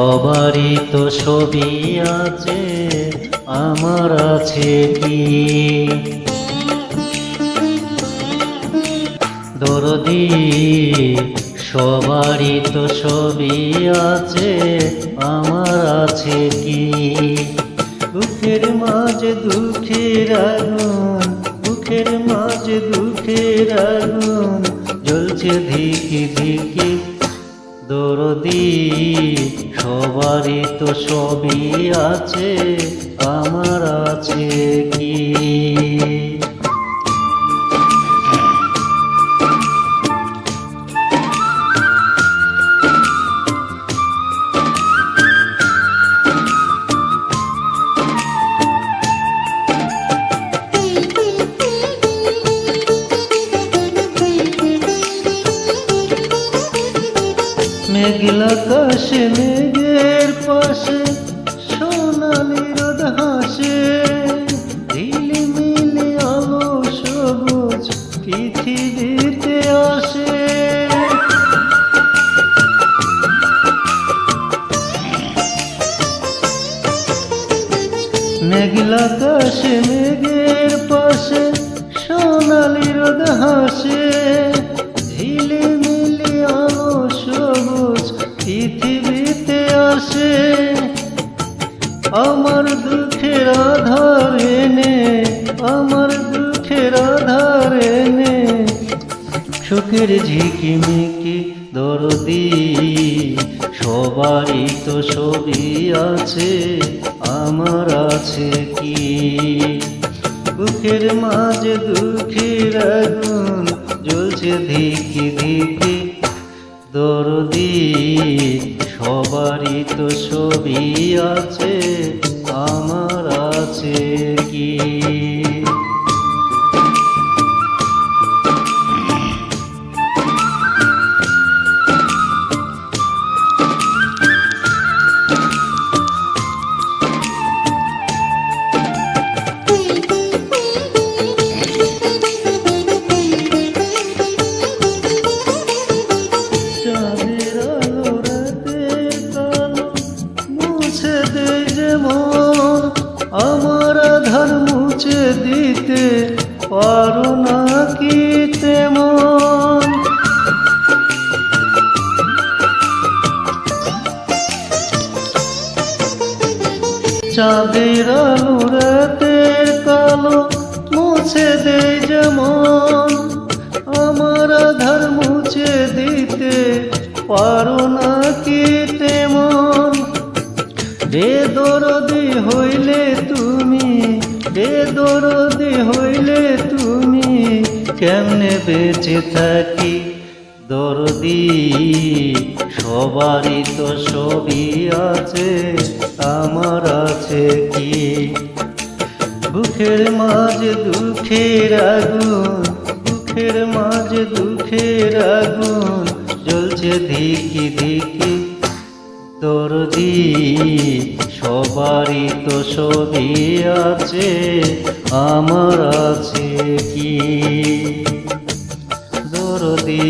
সবারই তো ছবি আছে, আমার আছে কি? দরদি সবারই তো ছবি আছে, আমার আছে কি? দুঃখের মাঝে দুঃখের আগুন, দুঃখের মাঝে দুঃখের আগুন জ্বলছে ধিকি ধিকি। দরদি সবারই তো ছবি আছে, আমার আছে কি? মেঘলা আকাশে মেঘের পাশে সোনালি রোদ হাসে, ঝিলিমিলি আলো সবুজ পৃথিবীতে আসে। মেঘলা আকাশে মেঘের পাশে সোনালি রোদ হাসে, ঝিলিমিলি আলো সবুজ পৃথিবীতে আসে। আমার দুঃখের আধার এনে, আমার দুঃখের আধার এনে সুখের ঝিকিমিকি। দরদি সবারই তো ছবি আছে, আমার আছে কি? দুঃখের মাঝে দুঃখের আগুন জ্বলছে ধিকি ধিকি। দরদি সবারই তো ছবি আছে, আমার আছে কি? আমার আধার মুছে দিতে পারো না কি তেমন? চাঁদের আলো রাতের কালো মুছে দেয় যেমন, আমার আধার মুছে দিতে পারো না কি তেমন? বেদরদি হইলে তুমি, বেদরদি হইলে তুমি কেমনে বেঁচে থাকি? দরদি সবারই তো ছবি আছে, আমার আছে কি? বুকের মাঝে দুঃখের আগুন, বুকের মাঝে দুঃখের আগুন জ্বলছে ধিকি ধিকি। দরদি সবারই তো ছবি আছে, আমার আছে কি? দরদি।